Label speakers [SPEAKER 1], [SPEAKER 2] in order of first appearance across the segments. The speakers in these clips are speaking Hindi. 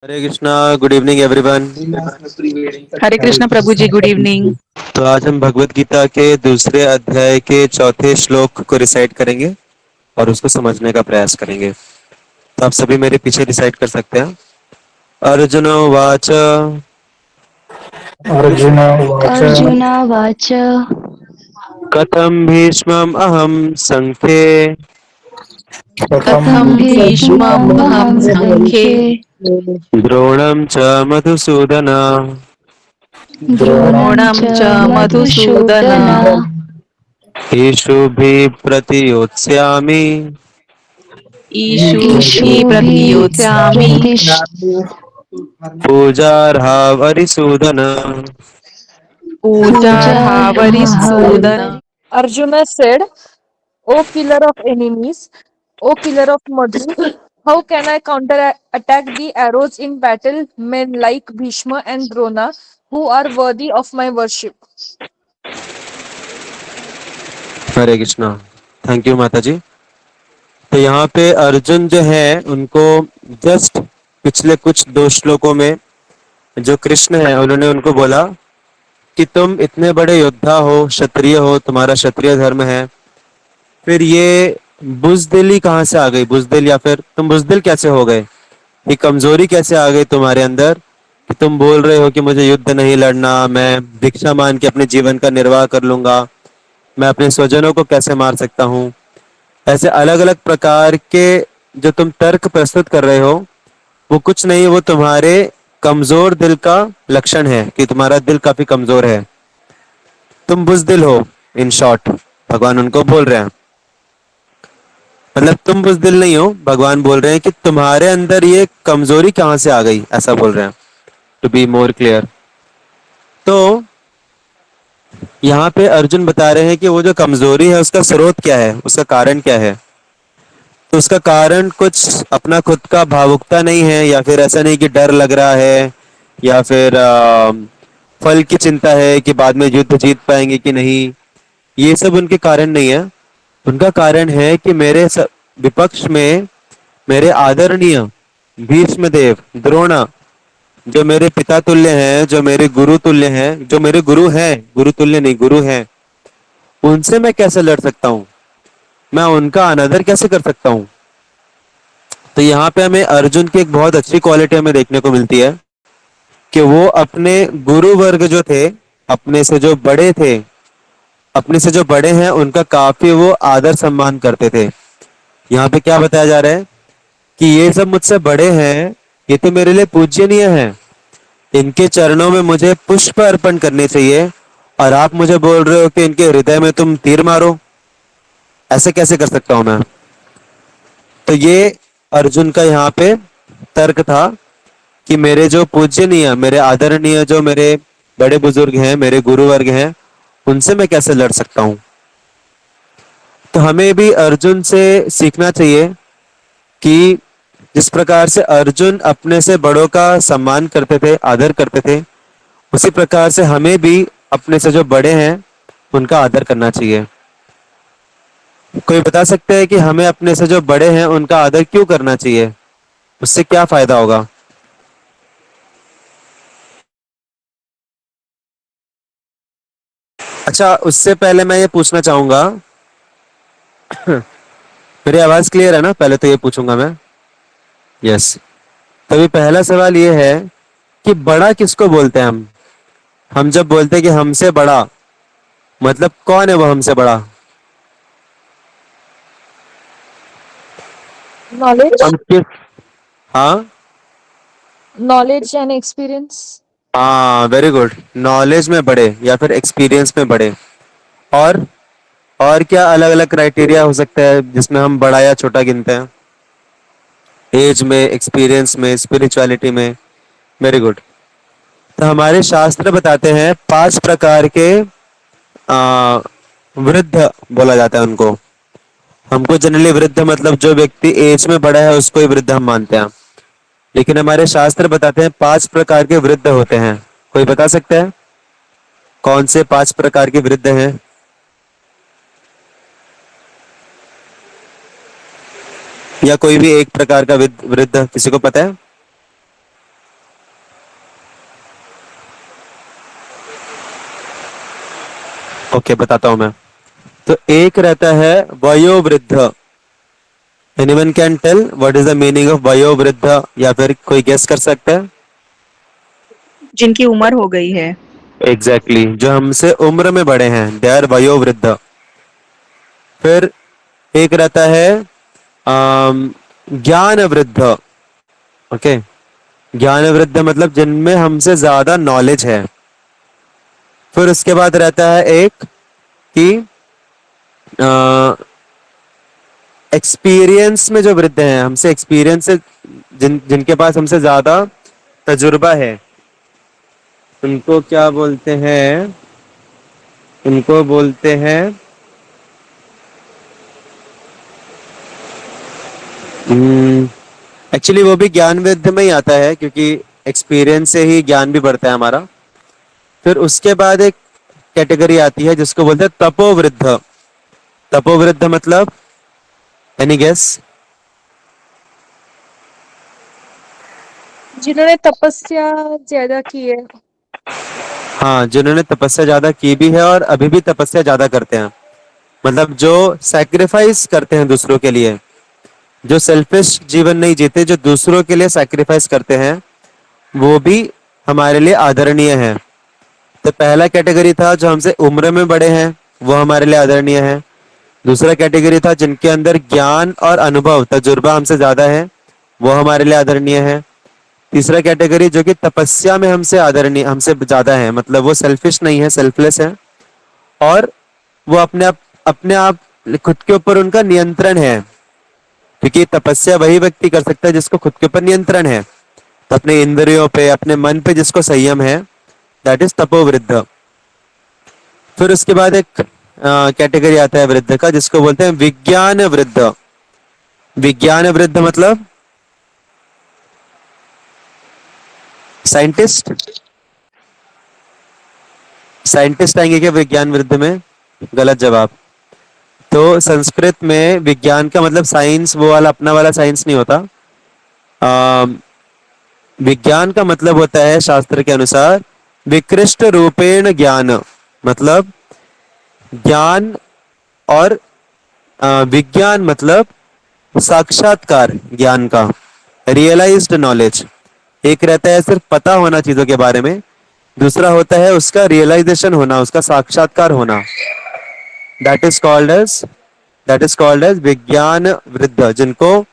[SPEAKER 1] हरे Krishna. Good evening everyone.
[SPEAKER 2] Hare Krishna Prabhu ji, good evening.
[SPEAKER 1] तो आज हम भगवत गीता के दूसरे अध्याय के चौथे श्लोक को रिसाइट करेंगे और उसको समझने का प्रयास करेंगे। तो आप सभी मेरे पीछे रिसाइट कर सकते हैं। अर्जुन वाच।
[SPEAKER 3] अर्जुन उवाच
[SPEAKER 4] अर्जुनावाच।
[SPEAKER 1] कथम भीष्मम् अहम संख्ये
[SPEAKER 3] कथं
[SPEAKER 4] कथं
[SPEAKER 2] भीष्मम् अहं
[SPEAKER 4] भीष्ममहं
[SPEAKER 2] सङ्ख्ये
[SPEAKER 4] सङ्ख्ये
[SPEAKER 1] द्रोणं च मधुसूदन
[SPEAKER 3] द्रोणं
[SPEAKER 4] द्रोणं
[SPEAKER 2] द्रोणं
[SPEAKER 4] च
[SPEAKER 2] च मधुसूदन
[SPEAKER 4] मधुसूदन
[SPEAKER 1] ईशुभिः प्रतियोत्स्यामि
[SPEAKER 2] ईशुभिः
[SPEAKER 4] ईशुभिः
[SPEAKER 2] प्रतियोत्स्यामि
[SPEAKER 1] पूजार्हावरिसूदन।
[SPEAKER 2] पूजार्हावरिसूदन।
[SPEAKER 5] Arjuna said, O killer of enemies, O killer of Madhu, how can I counterattack the arrows in battle men like Bhishma and Drona who are worthy of my worship?
[SPEAKER 1] Hare Krishna. Thank you माता जी। तो यहाँ पे अर्जुन जो है उनको जस्ट पिछले कुछ दो श्लोकों में जो कृष्ण है उन्होंने उनको बोला कि तुम इतने बड़े योद्धा हो, क्षत्रिय हो, तुम्हारा क्षत्रिय धर्म है, फिर ये बुजदिली कहाँ से आ गई? बुजदिल या फिर तुम बुजदिल कैसे हो गए? ये कमजोरी कैसे आ गई तुम्हारे अंदर कि तुम बोल रहे हो कि मुझे युद्ध नहीं लड़ना, मैं भिक्षा मान के अपने जीवन का निर्वाह कर लूंगा, मैं अपने स्वजनों को कैसे मार सकता हूँ? ऐसे अलग अलग प्रकार के जो तुम तर्क प्रस्तुत कर रहे हो वो कुछ नहीं, वो तुम्हारे कमजोर दिल का लक्षण है कि तुम्हारा दिल काफी कमजोर है, तुम बुजदिल हो। इन शॉर्ट भगवान उनको बोल रहे हैं, मतलब तुम बुजदिल नहीं हो, भगवान बोल रहे हैं कि तुम्हारे अंदर ये कमजोरी कहाँ से आ गई, ऐसा बोल रहे हैं। टू बी मोर क्लियर, तो यहाँ पे अर्जुन बता रहे हैं कि वो जो कमजोरी है उसका स्रोत क्या है, उसका कारण क्या है। तो उसका कारण कुछ अपना खुद का भावुकता नहीं है, या फिर ऐसा नहीं कि डर लग रहा है, या फिर फल की चिंता है कि बाद में युद्ध जीत पाएंगे कि नहीं। ये सब उनके कारण नहीं है। उनका कारण है कि विपक्ष में मेरे आदरणीय भीष्म देव, द्रोणा, जो मेरे पिता तुल्य हैं, जो मेरे गुरु तुल्य हैं, जो मेरे गुरु हैं, गुरु तुल्य नहीं गुरु हैं, उनसे मैं कैसे लड़ सकता हूँ? मैं उनका अनादर कैसे कर सकता हूँ? तो यहाँ पे हमें अर्जुन की एक बहुत अच्छी क्वालिटी हमें देखने को मिलती है कि वो अपने गुरु वर्ग जो थे, अपने से जो बड़े थे, अपने से जो बड़े हैं उनका काफी वो आदर सम्मान करते थे। यहाँ पे क्या बताया जा रहा है कि ये सब मुझसे बड़े हैं, ये तो मेरे लिए पूजनीय हैं, इनके चरणों में मुझे पुष्प अर्पण करने चाहिए, और आप मुझे बोल रहे हो कि इनके हृदय में तुम तीर मारो। ऐसे कैसे कर सकता हूं मैं? तो ये अर्जुन का यहाँ पे तर्क था कि मेरे जो पूजनीय, मेरे आदरणीय, जो मेरे बड़े बुजुर्ग हैं, मेरे गुरु वर्ग हैं, उनसे मैं कैसे लड़ सकता हूँ। तो हमें भी अर्जुन से सीखना चाहिए कि जिस प्रकार से अर्जुन अपने से बड़ों का सम्मान करते थे, आदर करते थे, उसी प्रकार से हमें भी अपने से जो बड़े हैं उनका आदर करना चाहिए। कोई बता सकते हैं कि हमें अपने से जो बड़े हैं उनका आदर क्यों करना चाहिए? उससे क्या फायदा होगा? अच्छा, उससे पहले मैं ये पूछना चाहूंगा, मेरी आवाज क्लियर है ना? पहले तो ये पूछूंगा मैं। यस। तभी पहला सवाल ये है कि बड़ा किसको बोलते हैं हम जब बोलते हैं कि हमसे बड़ा, मतलब कौन है वो हमसे बड़ा?
[SPEAKER 5] Knowledge,
[SPEAKER 1] हम किस? हाँ,
[SPEAKER 5] knowledge and experience.
[SPEAKER 1] हाँ, वेरी गुड। नॉलेज में बड़े या फिर एक्सपीरियंस में बड़े। और और क्या अलग अलग क्राइटेरिया हो सकता है जिसमें हम बड़ा या छोटा गिनते हैं? एज में, एक्सपीरियंस में, स्पिरिचुअलिटी में। Very good. तो हमारे शास्त्र बताते हैं 5 प्रकार के आ, वृद्ध बोला जाता है उनको। हमको जनरली वृद्ध मतलब जो व्यक्ति एज में बड़ा है उसको ही वृद्ध हम मानते हैं, लेकिन हमारे शास्त्र बताते हैं 5 प्रकार के वृद्ध होते हैं। कोई बता सकता है कौन से 5 प्रकार के वृद्ध हैं? या कोई भी एक प्रकार का वृद्ध, किसी को पता है? ओके, बताता हूं मैं। तो एक रहता है वयोवृद्ध। Anyone can tell what is the meaning of वयोवृद्ध, या फिर कोई गेस कर सकता है?
[SPEAKER 2] जिनकी उम्र हो गई है।
[SPEAKER 1] एग्जैक्टली exactly, जो हमसे उम्र में बड़े हैं, दे आर वयोवृद्ध। फिर एक रहता है ज्ञान वृद्ध। ओके, ज्ञान वृद्ध मतलब जिनमें हमसे ज्यादा नॉलेज है। फिर उसके बाद रहता है एक कि एक्सपीरियंस में जो वृद्ध हैं, हमसे एक्सपीरियंस से जिनके पास हमसे ज्यादा तजुर्बा है, उनको क्या बोलते हैं? उनको बोलते हैं एक्चुअली वो भी ज्ञान वृद्ध में ही आता है, क्योंकि एक्सपीरियंस से ही ज्ञान भी बढ़ता है हमारा। फिर उसके बाद एक कैटेगरी आती है जिसको बोलते हैं तपोवृद्ध। तपोवृद्ध मतलब एनी गेस?
[SPEAKER 5] जिन्होंने तपस्या ज्यादा की है।
[SPEAKER 1] हाँ, जिन्होंने तपस्या ज्यादा की भी है और अभी भी तपस्या ज्यादा करते हैं। मतलब जो सैक्रिफाइस करते हैं दूसरों के लिए, जो सेल्फिश जीवन नहीं जीते, जो दूसरों के लिए सैक्रिफाइस करते हैं, वो भी हमारे लिए आदरणीय है। तो पहला कैटेगरी था जो हमसे उम्र में बड़े हैं, वो हमारे लिए आदरणीय है। दूसरा कैटेगरी था जिनके अंदर ज्ञान और अनुभव तजुर्बा हमसे ज्यादा है, वो हमारे लिए आदरणीय है। तीसरा कैटेगरी जो कि तपस्या में हमसे आदरणीय, हमसे ज्यादा है, मतलब वो सेल्फिश नहीं है, सेल्फलेस है, और वो अपने आप खुद के ऊपर उनका नियंत्रण है। क्योंकि तपस्या वही व्यक्ति कर सकता है जिसको खुद के ऊपर नियंत्रण है, तो अपने इंद्रियों पे, अपने मन पे जिसको संयम है, दैट इज तपोवृद्ध। फिर उसके बाद एक कैटेगरी आता है वृद्ध का जिसको बोलते हैं विज्ञान वृद्ध। विज्ञान वृद्ध मतलब साइंटिस्ट। साइंटिस्ट आएंगे क्या विज्ञान वृद्ध में? गलत जवाब। तो संस्कृत में विज्ञान का मतलब साइंस, वो वाला अपना वाला साइंस नहीं होता। विज्ञान का मतलब होता है शास्त्र के अनुसार विकृष्ट रूपेण ज्ञान। मतलब ज्ञान, और विज्ञान मतलब साक्षात्कार ज्ञान का, रियलाइज्ड नॉलेज। एक रहता है सिर्फ पता होना चीजों के बारे में, दूसरा होता है उसका रियलाइजेशन होना, उसका साक्षात्कार होना। दैट इज कॉल्ड एज विज्ञान वृद्ध। जिनको,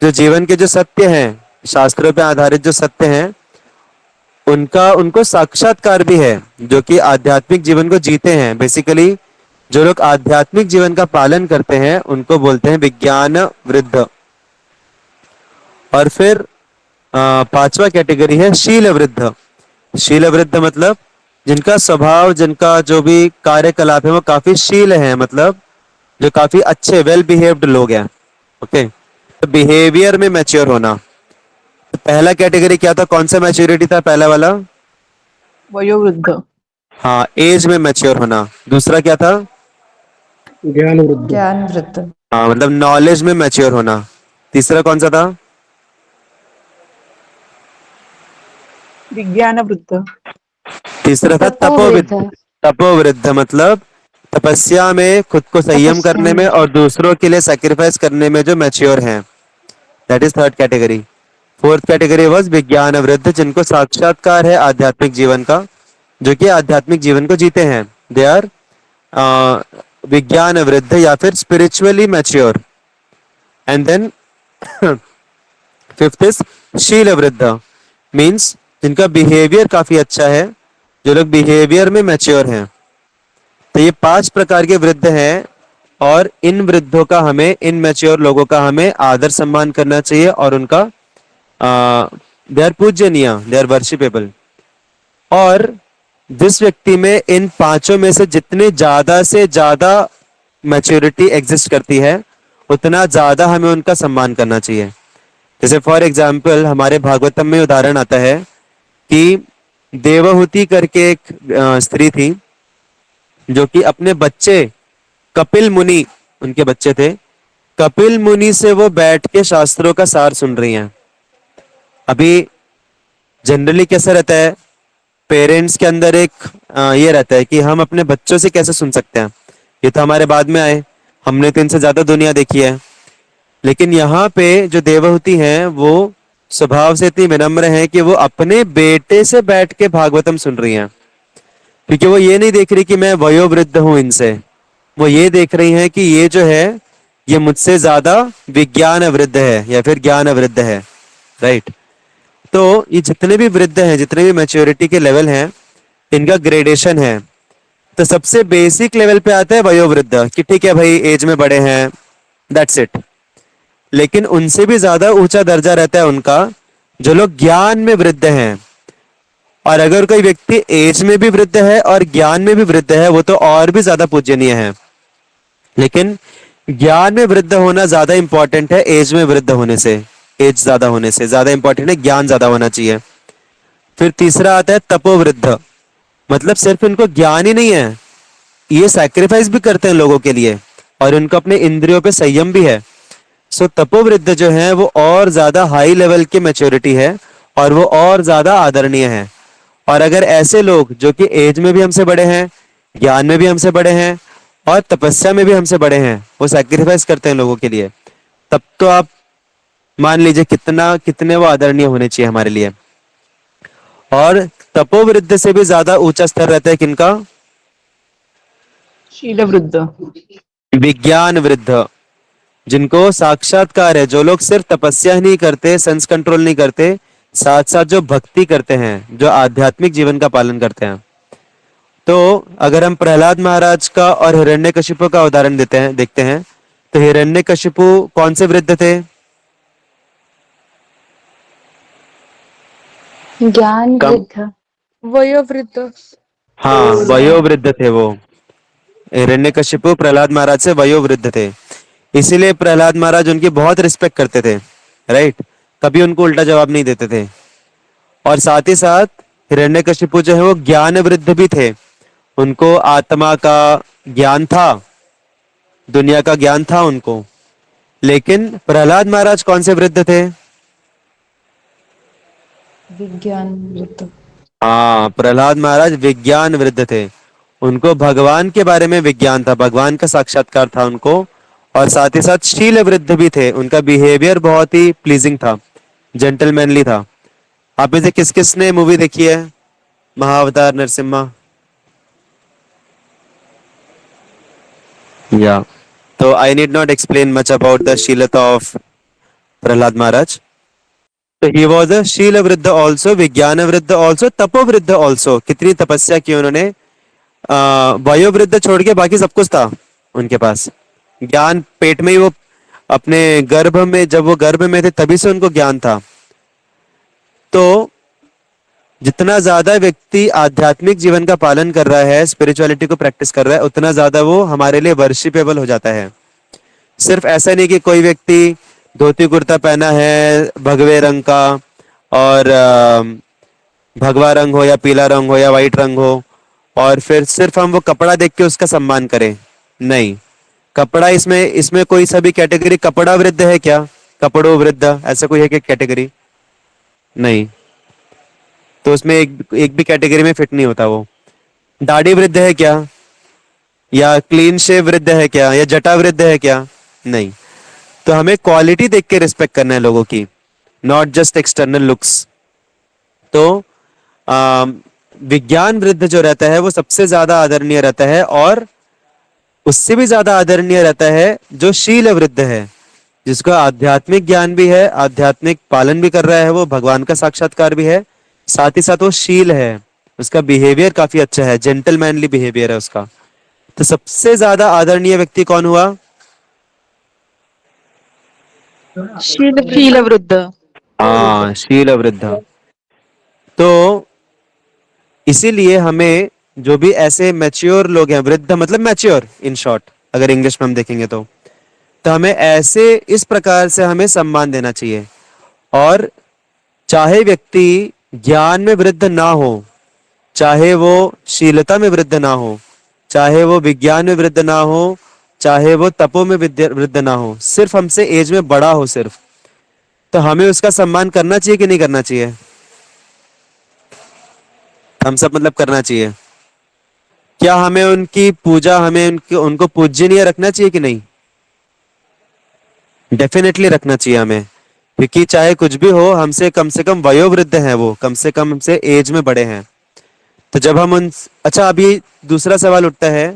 [SPEAKER 1] जो जीवन के जो सत्य हैं, शास्त्रों पे आधारित जो सत्य हैं, उनका उनको साक्षात्कार भी है, जो कि आध्यात्मिक जीवन को जीते हैं। बेसिकली जो लोग आध्यात्मिक जीवन का पालन करते हैं उनको बोलते हैं विज्ञान वृद्ध। और फिर पांचवा कैटेगरी है शील वृद्ध। शील वृद्ध मतलब जिनका स्वभाव, जिनका जो भी कार्यकलाप है वो काफी शील है, मतलब जो काफी अच्छे वेल बिहेव्ड लोग हैं। ओके, तो बिहेवियर में मैच्योर होना। तो पहला कैटेगरी क्या था, कौन सा मैच्योरिटी था पहला वाला?
[SPEAKER 2] वयोवृद्ध।
[SPEAKER 1] हाँ, एज में मैच्योर होना। दूसरा क्या था?
[SPEAKER 3] ज्ञान वृद्ध।
[SPEAKER 4] ज्ञान वृद्ध।
[SPEAKER 1] हाँ, मतलब नॉलेज में मैच्योर होना। तीसरा कौन सा था?
[SPEAKER 2] विज्ञान वृद्ध।
[SPEAKER 1] तीसरा था तपोवृद्ध। तपोवृद्ध मतलब तपस्या में खुद को संयम करने में और दूसरों के लिए सैक्रिफाइस करने में जो मैच्योर हैं, that is third category. Fourth category was विज्ञान वृद्ध, जिनको साक्षात्कार है आध्यात्मिक जीवन का, जो कि आध्यात्मिक जीवन को जीते हैं। दे आर विज्ञान वृद्ध या फिर spiritually mature. And then fifth is शील वृद्ध, मीन्स जिनका बिहेवियर काफी अच्छा है, जो लोग बिहेवियर में मैच्योर हैं। तो ये 5 प्रकार के वृद्ध हैं, और इन वृद्धों का हमें, इन मैच्योर लोगों का हमें आदर सम्मान करना चाहिए, और उनका दे आर पूजनीय, दे आर वर्शिपेबल। और जिस व्यक्ति में इन पांचों में से जितने ज्यादा से ज्यादा मैच्योरिटी एग्जिस्ट करती है, उतना ज्यादा हमें उनका सम्मान करना चाहिए। जैसे फॉर एग्जाम्पल हमारे भागवतम में उदाहरण आता है कि देवहूति करके एक स्त्री थी, जो कि अपने बच्चे कपिल मुनि, उनके बच्चे थे, कपिल मुनि से वो बैठ के शास्त्रों का सार सुन रही हैं। अभी जनरली कैसा रहता है, पेरेंट्स के अंदर एक ये रहता है कि हम अपने बच्चों से कैसे सुन सकते हैं, ये तो हमारे बाद में आए, हमने तो इनसे ज्यादा दुनिया देखी है। लेकिन यहाँ पे जो देवहूति हैं वो स्वभाव से इतनी विनम्र हैं कि वो अपने बेटे से बैठ के भागवतम सुन रही हैं, क्योंकि वो ये नहीं देख रही कि मैं वयोवृद्ध हूं इनसे, वो ये देख रही हैं कि ये जो है ये मुझसे ज्यादा विज्ञान वृद्ध है या फिर ज्ञान वृद्ध है, राइट। तो ये जितने भी वृद्ध हैं, जितने भी मैच्योरिटी के लेवल हैं, इनका ग्रेडेशन है। तो सबसे बेसिक लेवल पे आता है वयोवृद्ध, कि ठीक है भाई एज में बड़े हैं, दैट्स इट। लेकिन उनसे भी ज्यादा ऊंचा दर्जा रहता है उनका जो लोग ज्ञान में वृद्ध हैं। और अगर कोई व्यक्ति एज में भी वृद्ध है और ज्ञान में भी वृद्ध है, वो तो और भी ज्यादा पूजनीय है। लेकिन ज्ञान में वृद्ध होना ज्यादा इंपॉर्टेंट है एज में वृद्ध होने से, एज ज्यादा होने से ज्यादा इंपॉर्टेंट है ज्ञान ज्यादा होना चाहिए। फिर तीसरा आता है तपोवृद्ध, मतलब सिर्फ इनको ज्ञान ही नहीं है, ये सैक्रिफाइस भी करते हैं लोगों के लिए और इनको अपने इंद्रियों पे संयम भी है। सो तपोवृद्ध जो है वो और ज्यादा हाई लेवल की मैच्योरिटी है और वो और ज्यादा आदरणीय है। और अगर ऐसे लोग जो कि एज में भी हमसे बड़े हैं, ज्ञान में भी हमसे बड़े हैं और तपस्या में भी हमसे बड़े हैं, वो सैक्रिफाइस करते हैं लोगों के लिए, तब तो आप मान लीजिए कितने वो आदरणीय होने चाहिए हमारे लिए। और तपोवृद्ध से भी ज्यादा ऊंचा स्तर रहता है किनका?
[SPEAKER 2] शील वृद्ध।
[SPEAKER 1] विज्ञान वृद्ध, जिनको साक्षात्कार है, जो लोग सिर्फ तपस्या ही नहीं करते, सेंस कंट्रोल नहीं करते, साथ साथ जो भक्ति करते हैं, जो आध्यात्मिक जीवन का पालन करते हैं। तो अगर हम प्रहलाद महाराज का और हिरण्यकशिपु का उदाहरण देखते हैं, तो हिरण्यकशिपु कौन से वृद्ध थे?
[SPEAKER 4] ज्ञान
[SPEAKER 1] कम,
[SPEAKER 4] वृद्ध।
[SPEAKER 5] वयोवृद्ध।
[SPEAKER 1] हाँ वयोवृद्ध थे वो। हिरण्यकशिपु प्रहलाद महाराज से वयोवृद्ध थे, इसीलिए प्रहलाद महाराज उनकी बहुत रिस्पेक्ट करते थे, राइट, कभी उनको उल्टा जवाब नहीं देते थे। और साथ ही साथ हिरण्यकशिपु जो है वो ज्ञान वृद्ध भी थे, उनको आत्मा का ज्ञान था, दुनिया का ज्ञान था उनको। लेकिन प्रहलाद महाराज कौन से वृद्ध थे?
[SPEAKER 4] विज्ञान वृद्ध।
[SPEAKER 1] हाँ, प्रहलाद महाराज विज्ञान वृद्ध थे, उनको भगवान के बारे में विज्ञान था, भगवान का साक्षात्कार था उनको। और साथ ही साथ शील वृद्ध भी थे, उनका बिहेवियर बहुत ही प्लीजिंग था, जेंटलमैनली था। आप में से किस किस ने मूवी देखी है महाअवतार नरसिम्हा? या तो I need not explain much about the शीलता ऑफ प्रहलाद महाराज। तो ही वॉज अ शील वृद्ध ऑल्सो, विज्ञान वृद्ध ऑल्सो, तपोवृद्ध ऑल्सो। कितनी तपस्या की उन्होंने, वयोवृद्ध छोड़ के बाकी सब कुछ था उनके पास। ज्ञान पेट में ही, वो अपने गर्भ में, जब वो गर्भ में थे तभी से उनको ज्ञान था। तो जितना ज्यादा व्यक्ति आध्यात्मिक जीवन का पालन कर रहा है, स्पिरिचुअलिटी को प्रैक्टिस कर रहा है, उतना ज्यादा वो हमारे लिए वर्शिपेबल हो जाता है। सिर्फ ऐसा नहीं कि कोई व्यक्ति धोती कुर्ता पहना है भगवे रंग का और भगवा रंग हो या पीला रंग हो या वाइट रंग हो, और फिर सिर्फ हम वो कपड़ा देख के उसका सम्मान करें। नहीं, कपड़ा, इसमें इसमें कोई सा भी कैटेगरी कपड़ा वृद्ध है क्या? कपड़ों वृद्ध ऐसा कोई है क्या कैटेगरी? नहीं, तो उसमें एक भी कैटेगरी में फिट नहीं होता वो। दाढ़ी वृद्ध है क्या, या क्लीन शेव वृद्ध है क्या, या जटा वृद्ध है क्या? नहीं। तो हमें क्वालिटी देख के रिस्पेक्ट करना है लोगों की, नॉट जस्ट एक्सटर्नल लुक्स। तो विज्ञान वृद्ध जो रहता है वो सबसे ज्यादा आदरणीय रहता है, और उससे भी ज्यादा आदरणीय रहता है जो शील वृद्ध है, जिसको आध्यात्मिक ज्ञान भी है, आध्यात्मिक पालन भी कर रहा है, वो भगवान का साक्षात्कार भी है, साथ ही साथ वो शील है, उसका बिहेवियर काफी अच्छा है, जेंटलमैनली बिहेवियर है उसका। तो सबसे ज्यादा आदरणीय व्यक्ति कौन हुआ?
[SPEAKER 2] शील वृद्ध।
[SPEAKER 1] हाँ, शील वृद्ध। तो इसीलिए हमें जो भी ऐसे मैच्योर लोग हैं, वृद्ध मतलब मैच्योर इन शॉर्ट, अगर इंग्लिश में हम देखेंगे तो हमें ऐसे इस प्रकार से हमें सम्मान देना चाहिए। और चाहे व्यक्ति ज्ञान में वृद्ध ना हो, चाहे वो शीलता में वृद्ध ना हो, चाहे वो विज्ञान में वृद्ध ना हो, चाहे वो तपो में वृद्ध ना हो, सिर्फ हमसे एज में बड़ा हो सिर्फ, तो हमें उसका सम्मान करना चाहिए कि नहीं करना चाहिए? हम सब मतलब करना चाहिए। क्या हमें उनकी पूजा, हमें उनको पूजनीय रखना चाहिए कि नहीं? डेफिनेटली रखना चाहिए हमें, क्योंकि चाहे कुछ भी हो, हमसे से कम वयोवृद्ध हैं, वो कम से कम हमसे एज में बड़े हैं। तो जब हम उन, अच्छा अभी दूसरा सवाल उठता है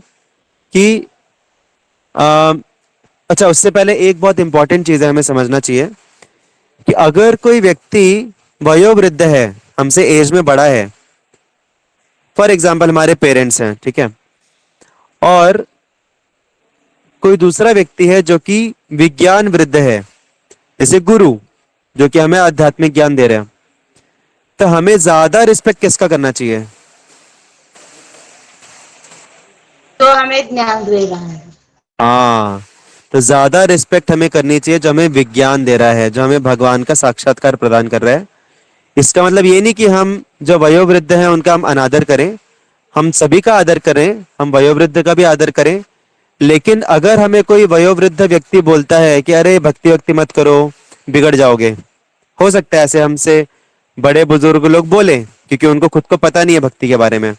[SPEAKER 1] कि आ, अच्छा उससे पहले एक बहुत इंपॉर्टेंट चीज है हमें समझना चाहिए कि अगर कोई व्यक्ति वयोवृद्ध है, हमसे एज में बड़ा है, फॉर एग्जाम्पल हमारे पेरेंट्स हैं, ठीक है, और कोई दूसरा व्यक्ति है जो कि विज्ञान वृद्ध है, जैसे गुरु जो कि हमें आध्यात्मिक ज्ञान दे रहे हैं, तो हमें ज्यादा रिस्पेक्ट किसका करना चाहिए?
[SPEAKER 6] तो हमें ज्ञान दे रहा है।
[SPEAKER 1] हाँ, तो ज्यादा रिस्पेक्ट हमें करनी चाहिए जो हमें विज्ञान दे रहा है, जो हमें भगवान का साक्षात्कार प्रदान कर रहा है। इसका मतलब ये नहीं कि हम जो वयोवृद्ध हैं उनका हम अनादर करें, हम सभी का आदर करें, हम वयोवृद्ध का भी आदर करें। लेकिन अगर हमें कोई वयोवृद्ध व्यक्ति बोलता है कि अरे भक्ति वक्ति मत करो, बिगड़ जाओगे, हो सकता है ऐसे हमसे बड़े बुजुर्ग लोग बोले, क्योंकि उनको खुद को पता नहीं है भक्ति के बारे में।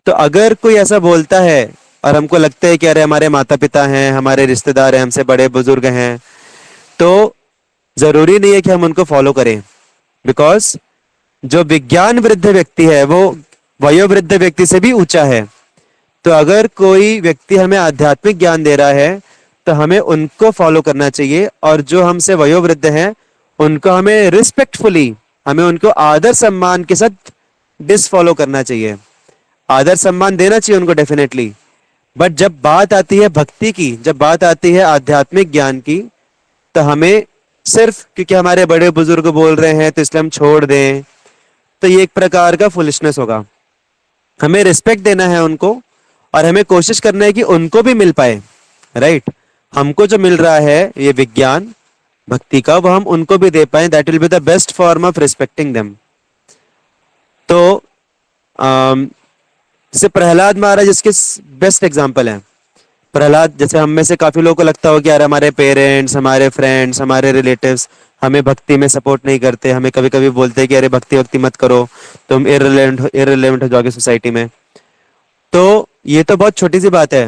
[SPEAKER 1] तो अगर कोई ऐसा बोलता है और हमको लगता है कि अरे हमारे माता पिता हैं, हमारे रिश्तेदार हैं, हमसे बड़े बुजुर्ग हैं, तो जरूरी नहीं है कि हम उनको फॉलो करें, बिकॉज जो विज्ञान वृद्ध व्यक्ति है वो वयोवृद्ध व्यक्ति से भी ऊंचा है। तो अगर कोई व्यक्ति हमें आध्यात्मिक ज्ञान दे रहा है तो हमें उनको फॉलो करना चाहिए, और जो हमसे वयोवृद्ध हैं उनको हमें रिस्पेक्टफुली, हमें उनको आदर सम्मान के साथ डिसफॉलो करना चाहिए। आदर सम्मान देना चाहिए उनको डेफिनेटली, बट जब बात आती है भक्ति की, जब बात आती है आध्यात्मिक ज्ञान की, तो हमें सिर्फ क्योंकि हमारे बड़े बुजुर्ग बोल रहे हैं तो इसलिए हम छोड़ दें, तो ये एक प्रकार का फुलिशनेस होगा। हमें रिस्पेक्ट देना है उनको, और हमें कोशिश करना है कि उनको भी मिल पाए, राइट। हमको जो मिल रहा है ये विज्ञान भक्ति का, वो हम उनको भी दे पाए, that will be the best form of respecting them. तो जैसे प्रहलाद महाराज इसके बेस्ट एग्जाम्पल हैं। प्रहलाद, जैसे हम में से काफी लोगों को लगता हो कि यार हमारे पेरेंट्स, हमारे फ्रेंड्स, हमारे रिलेटिव्स हमें भक्ति में सपोर्ट नहीं करते, हमें कभी कभी बोलते हैं कि अरे भक्ति वक्ति मत करो, तुम इररिलेवेंट हो जाओगे सोसाइटी में। तो ये तो बहुत छोटी सी बात है,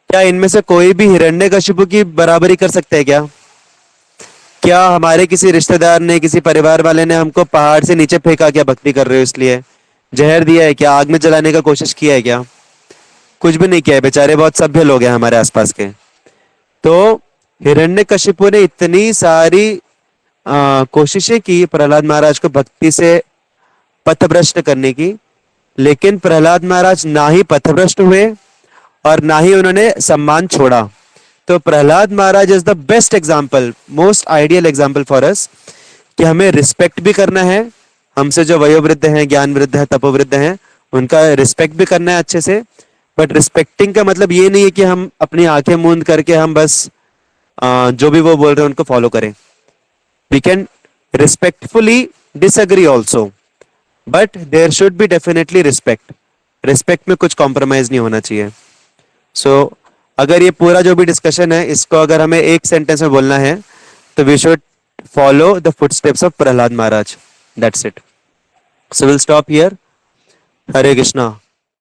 [SPEAKER 1] क्या इनमें से कोई भी हिरण्यकशिपु की बराबरी कर सकते हैं क्या? क्या हमारे किसी रिश्तेदार ने, किसी परिवार वाले ने हमको पहाड़ से नीचे फेंका क्या भक्ति कर रहे हो इसलिए? जहर दिया है क्या? आग में जलाने का कोशिश किया है क्या? कुछ भी नहीं किया है, बेचारे बहुत सभ्य लोग हैं हमारे आसपास के। तो हिरण्यकशिपु ने इतनी सारी कोशिशें की प्रहलाद महाराज को भक्ति से पथभ्रष्ट करने की, लेकिन प्रहलाद महाराज ना ही पथभ्रष्ट हुए और ना ही उन्होंने सम्मान छोड़ा। तो Prahlad Maharaj is the best example, most ideal example for us, कि हमें रिस्पेक्ट भी करना है, हमसे जो वयोवृद्ध हैं, ज्ञान वृद्ध है, तपोवृद्ध हैं, उनका रिस्पेक्ट भी करना है अच्छे से। बट रिस्पेक्टिंग का मतलब ये नहीं है कि हम अपनी आंखें मूंद करके हम बस जो भी वो बोल रहे हैं उनको फॉलो करें। We can respectfully disagree also, but there should be definitely respect. Respect में कुछ कॉम्प्रोमाइज नहीं होना चाहिए। सो अगर ये पूरा जो भी डिस्कशन है इसको अगर हमें एक सेंटेंस में बोलना है तो we should follow the footsteps of Prahlad Maharaj, that's it. So will stop here. Hare Krishna.